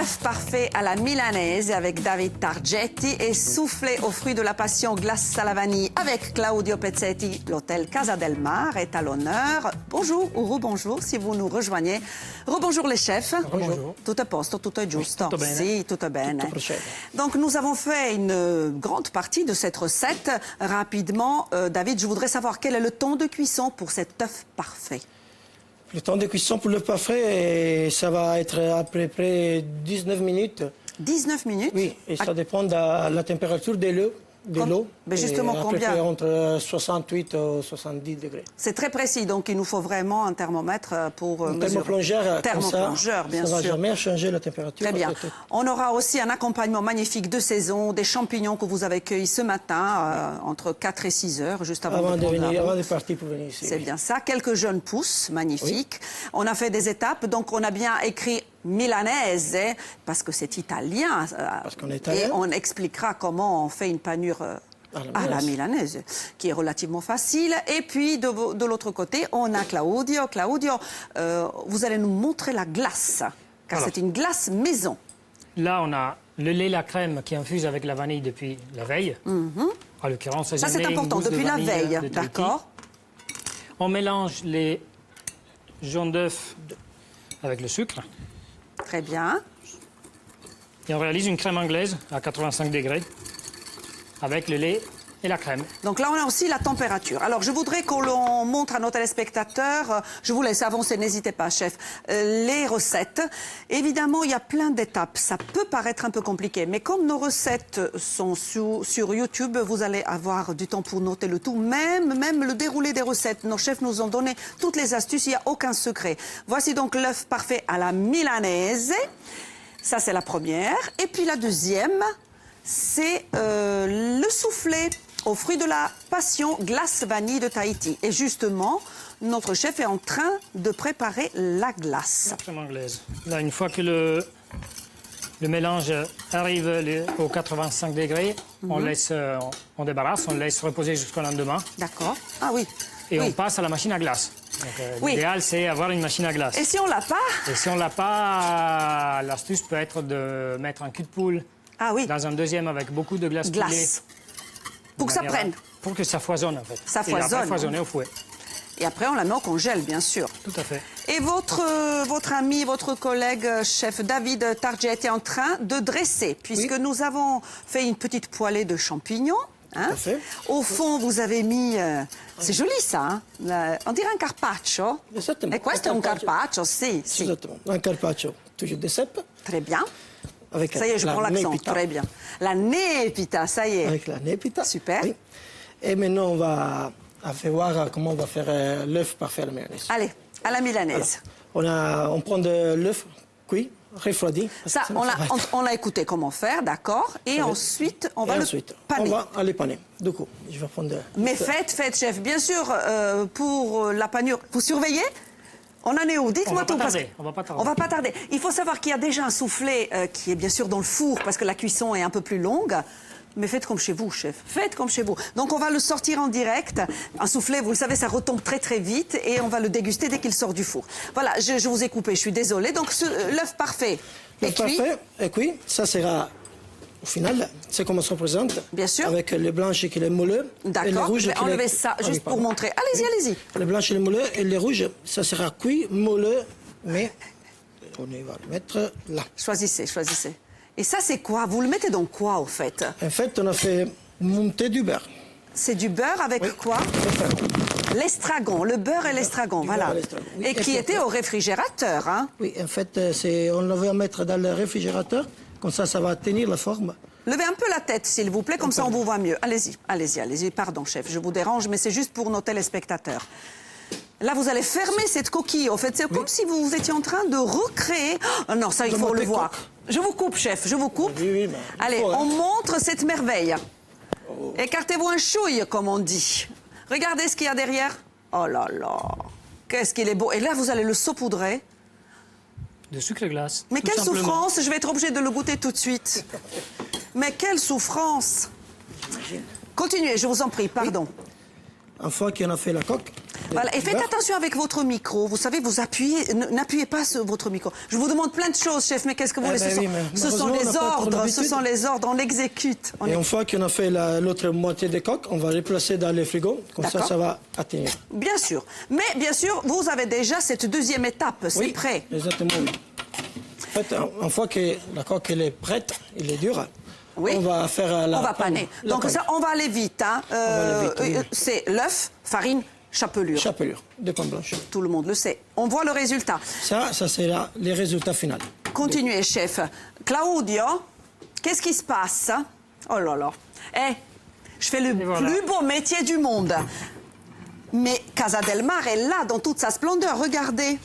l'œuf parfait à la milanaise avec David Targetti et soufflé aux fruits de la passion glace à la vanille avec Claudio Pezzetti. L'hôtel Casa del Mar est à l'honneur. Bonjour ou rebonjour si vous nous rejoignez. Rebonjour les chefs. Bonjour. Tout est posto, tout est giusto. Tutto bene. Si, tutto bene. Tutto procede. Donc nous avons fait une grande partie de cette recette. Rapidement, David, je voudrais savoir quel est le temps de cuisson pour cet œuf parfait. Le temps de cuisson pour le parfait, ça va être à peu près 19 minutes. 19 minutes? Oui, et ça dépend de la température de l'eau. Mais justement, à combien? peu près entre 68 et 70 degrés. C'est très précis, donc il nous faut vraiment un thermomètre pour Un mesurer. Thermoplongeur, Thermoplongeur, bien ça ne va sûr. jamais changer la température. Très bien. On aura aussi un accompagnement magnifique de saison, des champignons que vous avez cueillis ce matin, entre 4 et 6 heures, juste avant de prendre la route. Avant de partir pour venir ici. C'est bien ça. Quelques jeunes pousses, magnifiques. Oui. On a fait des étapes, donc on a bien écrit milanaise, parce que c'est italien. Parce qu'on est italien. Et on expliquera comment on fait une panure à la milanaise, qui est relativement facile. Et puis, de l'autre côté, on a Claudio. Claudio, vous allez nous montrer la glace, car c'est une glace maison. Là, on a le lait, la crème qui infuse avec la vanille depuis la veille. En l'occurrence, ça, c'est important, depuis la veille, d'accord. On mélange les jaunes d'œufs avec le sucre. Très bien. Et on réalise une crème anglaise à 85 degrés avec le lait et la crème. Donc là, on a aussi la température. Alors, je voudrais qu'on l'on montre à nos téléspectateurs, je vous laisse avancer, n'hésitez pas, chef, les recettes. Évidemment, il y a plein d'étapes. Ça peut paraître un peu compliqué, mais comme nos recettes sont sur YouTube, vous allez avoir du temps pour noter le tout. Même le déroulé des recettes, nos chefs nous ont donné toutes les astuces, il n'y a aucun secret. Voici donc l'œuf parfait à la milanaise. Ça, c'est la première. Et puis la deuxième, c'est le soufflé aux fruits de la passion glace vanille de Tahiti. Et justement, notre chef est en train de préparer la glace. La crème anglaise. Là, une fois que le mélange arrive aux 85 degrés, on laisse, on débarrasse, on laisse reposer jusqu'au lendemain. D'accord. Ah oui. Et on passe à la machine à glace. L'idéal, c'est avoir une machine à glace. Et si on l'a pas? Et si on l'a pas, l'astuce peut être de mettre un cul de poule dans un deuxième avec beaucoup de glace pilée. Pour que ça prenne. Pour que ça foisonne, en fait. Ça foisonne. Et après, foisonner au fouet. Et après, on la met au congèle, bien sûr. Tout à fait. Et votre ami, votre collègue chef David Targetti est en train de dresser, puisque nous avons fait une petite poêlée de champignons. Hein? Tout à fait. Au fond, vous avez mis... c'est joli, ça. Hein? On dirait un carpaccio. Exactement. Et questo è un carpaccio, sì. Exactement. Un carpaccio, toujours de cèpe. Très bien. Avec ça y est, je prends l'accent. Très bien. La nepita, ça y est. Avec la nepita. Super. Oui. Et maintenant, on va voir comment on va faire l'œuf parfait à la milanaise. Allez, à la milanaise. Alors, on prend de l'œuf cuit, refroidi. Ça, on l'a écouté comment faire, d'accord. Et ensuite, on va le paner. On va le paner. Du coup, je vais prendre... Mais faites, chef. Bien sûr, pour la panure, vous surveillez? On en est où? Dites-moi tout. On va pas tarder. On va pas tarder. Il faut savoir qu'il y a déjà un soufflé qui est bien sûr dans le four parce que la cuisson est un peu plus longue. Mais faites comme chez vous, chef. Faites comme chez vous. Donc, on va le sortir en direct. Un soufflé, vous le savez, ça retombe très, très vite. Et on va le déguster dès qu'il sort du four. Voilà, je vous ai coupé, je suis désolée. Donc, l'œuf parfait est cuit. L'œuf parfait est cuit. Ça sera... Au final, c'est comme on se présente. Bien sûr. Avec le blanc qui est moelleux. D'accord, je vais enlever ça juste pour montrer. Allez-y, allez-y. Le blanc qui est moelleux et le rouge, ça sera cuit, moelleux, mais on va le mettre là. Choisissez, choisissez. Et ça, c'est quoi? Vous le mettez dans quoi, au fait? En fait, on a fait monter du beurre. C'est du beurre avec quoi? L'estragon, le beurre et l'estragon, voilà. Oui, et qui était au réfrigérateur, hein? Oui, en fait, on le va mettre dans le réfrigérateur. Comme ça va tenir la forme. Levez un peu la tête, s'il vous plaît, comme ça on vous voit mieux. Allez-y, allez-y, allez-y. Pardon, chef, je vous dérange, mais c'est juste pour nos téléspectateurs. Là, vous allez fermer cette coquille. En fait, c'est comme si vous étiez en train de recréer... Oh, non, ça, il faut le voir. Je vous coupe, chef, je vous coupe. Oui, allez, on montre cette merveille. Écartez-vous un chouille, comme on dit. Regardez ce qu'il y a derrière. Oh là là, qu'est-ce qu'il est beau. Et là, vous allez le saupoudrer. De sucre glace. Mais quelle souffrance! Je vais être obligée de le goûter tout de suite. Mais quelle souffrance! Continuez, je vous en prie, pardon. Une fois qu'on a fait la coque, Voilà, et faites attention avec votre micro. Vous savez, vous appuyez, n'appuyez pas sur votre micro. Je vous demande plein de choses, chef, mais qu'est-ce que vous voulez? Ce sont les ordres, ce sont les ordres, on exécute. Et une fois qu'on a fait l'autre moitié des coques, on va les placer dans le frigo, comme ça va atteindre. Bien sûr. Mais bien sûr, vous avez déjà cette deuxième étape, c'est prêt. Exactement. En fait, une fois que la coque elle est prête, elle est dure, on va faire la... On va paner. Donc ça, on va aller vite. Hein. C'est l'œuf, farine, chapelure. Chapelure, de pain blanche. Tout le monde le sait. On voit le résultat. Ça sera le résultat final. Continuez, chef. Claudio, qu'est-ce qui se passe? Oh là là. Je fais le plus beau métier du monde. Mais Casa del Mar est là dans toute sa splendeur. Regardez.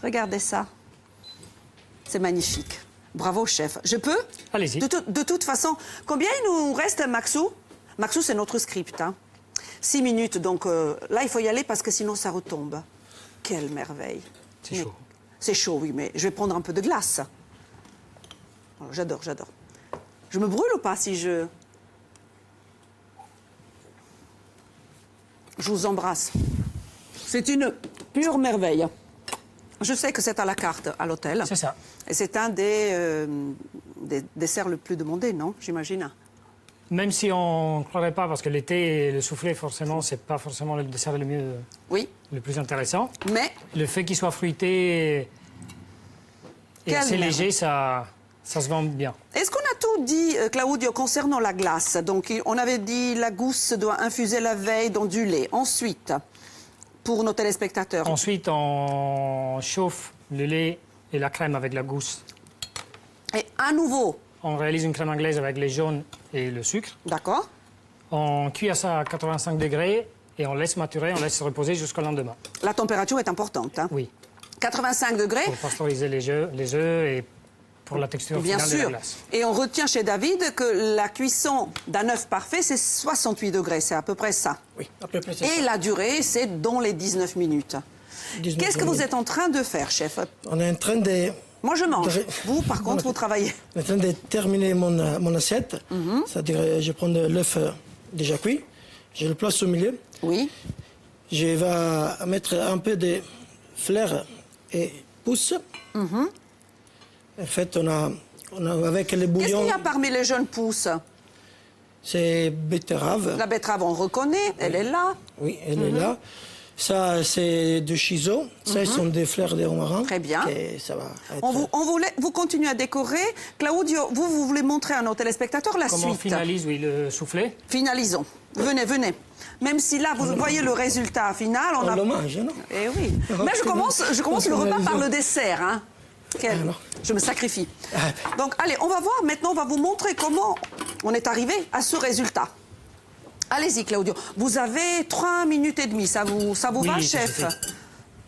Regardez ça. C'est magnifique. Bravo, chef. Je peux? Allez-y. De toute façon, combien il nous reste, Maxou? Maxou, c'est notre script. Hein. 6 minutes, donc là, il faut y aller parce que sinon, ça retombe. Quelle merveille. C'est chaud. C'est chaud, oui, mais je vais prendre un peu de glace. Oh, j'adore, j'adore. Je me brûle ou pas si je... Je vous embrasse. C'est une pure merveille. Je sais que c'est à la carte à l'hôtel. C'est ça. Et c'est un des desserts le plus demandé, non? J'imagine. Même si on ne croirait pas, parce que l'été, le soufflé, forcément, c'est pas forcément le dessert le mieux, le plus intéressant. Mais le fait qu'il soit fruité et assez léger, ça se vend bien. Est-ce qu'on a tout dit, Claudio, concernant la glace? Donc, on avait dit la gousse doit infuser la veille dans du lait. Ensuite, pour nos téléspectateurs. Ensuite, on chauffe le lait et la crème avec la gousse. Et à nouveau. On réalise une crème anglaise avec les jaunes et le sucre. D'accord. On cuit à ça à 85 degrés et on laisse maturer, on laisse reposer jusqu'au lendemain. La température est importante. Hein? Oui. 85 degrés. Pour pasteuriser les œufs et pour la texture Bien finale sûr. de la glace. Et on retient chez David que la cuisson d'un œuf parfait, c'est 68 degrés. C'est à peu près ça. Oui, à peu près ça. Et la durée, c'est dans les 19 minutes. Qu'est-ce que vous êtes en train de faire, chef? On est en train de... Moi, je mange. Vous, par contre, vous travaillez. On est en train de terminer mon assiette. C'est-à-dire, je prends l'œuf déjà cuit, je le place au milieu. Oui. Je vais mettre un peu de fleurs et pousses. En fait, on a avec les bouillons... Qu'est-ce qu'il y a parmi les jeunes pousses? C'est betterave. La betterave, on reconnaît, elle est là. Oui, elle est là. Ça, c'est du chiso. Ça, ce sont des fleurs de romarin. Très bien. Et ça va être... Vous continuez à décorer. Claudio, vous voulez montrer à nos téléspectateurs la Comment suite. on finalise le soufflé? Finalisons. Venez, venez. Même si là, vous voyez le résultat final. On le mange, non? Eh oui. Mais je commence le repas par le dessert. Hein. Je me sacrifie. Donc, allez, on va voir. Maintenant, on va vous montrer comment on est arrivé à ce résultat. Allez-y, Claudio. Vous avez 3 minutes et demie. Ça vous va, chef?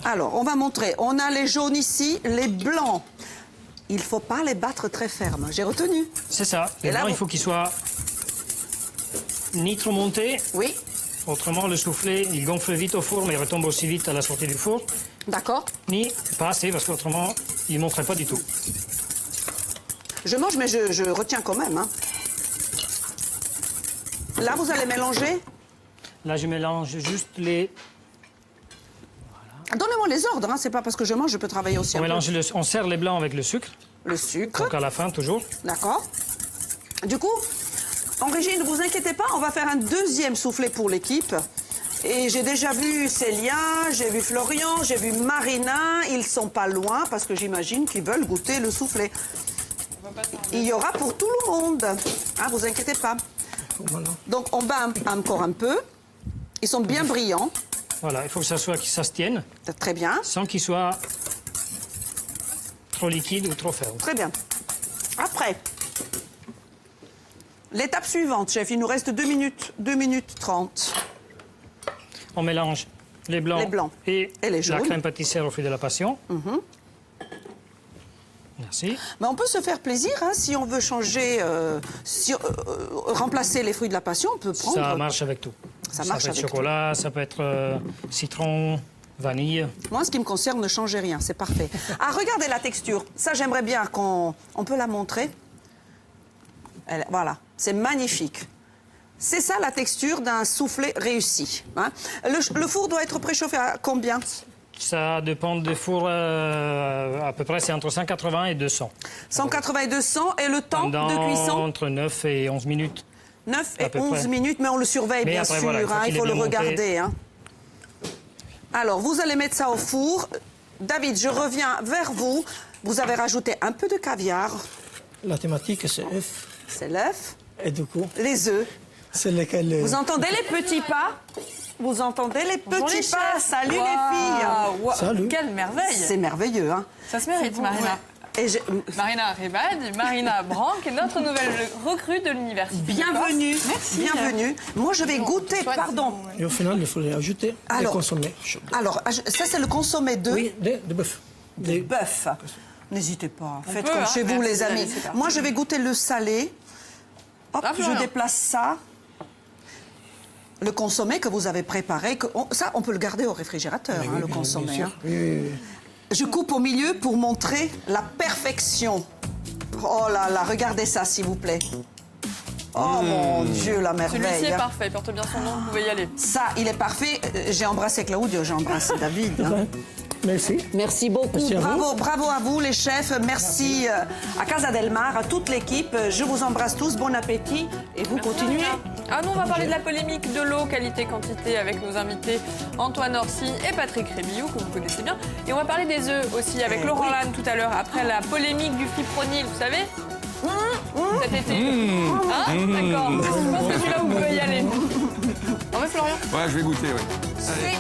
Alors, on va montrer. On a les jaunes ici, les blancs. Il ne faut pas les battre très fermes. J'ai retenu. C'est ça. Les blancs, il faut qu'ils soient ni trop montés. Oui. Autrement, le soufflé, il gonfle vite au four, mais il retombe aussi vite à la sortie du four. D'accord. Ni pas assez, parce qu'autrement, il ne monterait pas du tout. Je mange, mais je retiens quand même. Hein. Là, vous allez mélanger? Là, je mélange juste les... Donnez-moi les ordres, hein. C'est pas parce que je mange, je peux travailler aussi un peu. On serre les blancs avec le sucre. Le sucre. Donc à la fin, toujours. D'accord. Du coup, en régie, ne vous inquiétez pas, on va faire un deuxième soufflé pour l'équipe. Et j'ai déjà vu Célia, j'ai vu Florian, j'ai vu Marina. Ils sont pas loin parce que j'imagine qu'ils veulent goûter le soufflé. Il y aura pour tout le monde. Hein, vous inquiétez pas. Donc on bat encore un peu. Ils sont bien brillants. Voilà, il faut que ça se tienne. Très bien. Sans qu'il soit trop liquide ou trop ferme. Très bien. Après, l'étape suivante, chef, il nous reste 2 minutes 30. On mélange les blancs et les jaunes. La crème pâtissière au fruit de la passion. Merci. Mais on peut se faire plaisir, hein, si on veut changer, remplacer les fruits de la passion, on peut prendre... Ça marche avec tout. Ça peut être chocolat, ça peut être citron, vanille. Moi, en ce qui me concerne, ne changez rien, c'est parfait. Ah, regardez la texture. Ça, j'aimerais bien qu'on peut la montrer. Voilà, c'est magnifique. C'est ça la texture d'un soufflé réussi. Hein. Le four doit être préchauffé à combien? Ça dépend des fours, à peu près, c'est entre 180 et 200. 180 et 200, et le temps Pendant de cuisson? entre 9 et 11 minutes. 9 à et peu 11 près. minutes, mais on le surveille, Mais bien après, sûr, voilà, une fois hein, il qu'il faut est le bien monté. regarder. Hein. Alors, vous allez mettre ça au four. David, je reviens vers vous. Vous avez rajouté un peu de caviar. La thématique, c'est œuf. C'est l'œuf. Et du coup, Les œufs. c'est lequel... Vous entendez les petits pas? Vous entendez les Bonjour petits les pas? chefs. Salut les filles. Waouh, Salut. Quelle merveille. C'est merveilleux, hein? Ça se mérite, Marina. Et Marina Rebad, Marina Branc, notre nouvelle recrue de l'université. bienvenue, Merci. bienvenue. Moi, je vais goûter, pardon. Et au final, il faut ajouter Alors, et consommer. Alors, ça, c'est le consommé de Oui, de bœuf. bœuf. N'hésitez pas, faites peut, comme hein. chez vous, Merci, les amis. c'est parti. Moi, je vais goûter le salé. Hop, Ah, je Florian. déplace ça. Le consommé que vous avez préparé, ça, on peut le garder au réfrigérateur, hein, le consommé. Bien sûr. Hein. Oui, oui, oui. Je coupe au milieu pour montrer la perfection. Oh là là, regardez ça, s'il vous plaît. Oh mon Dieu, la Celui-ci merveille. est hein. parfait, il porte bien son nom, vous pouvez y aller. Ça, il est parfait. J'ai embrassé Claudio, j'ai embrassé David. hein. Ouais. Merci. Merci beaucoup. Merci à vous. Bravo, bravo à vous, les chefs. Merci à Casa del Mar, à toute l'équipe. Je vous embrasse tous. Bon appétit. Et vous continuez. Ah non, on va parler de la polémique de l'eau, qualité-quantité, avec nos invités Antoine Orsi et Patrick Rébilloux, que vous connaissez bien. Et on va parler des œufs aussi, avec Laurent Lannes tout à l'heure, après la polémique du fipronil, vous savez cet été. Hein D'accord. Je pense que celui-là, vous pouvez y aller. En vrai, Florian? Ouais, je vais goûter, oui. Allez.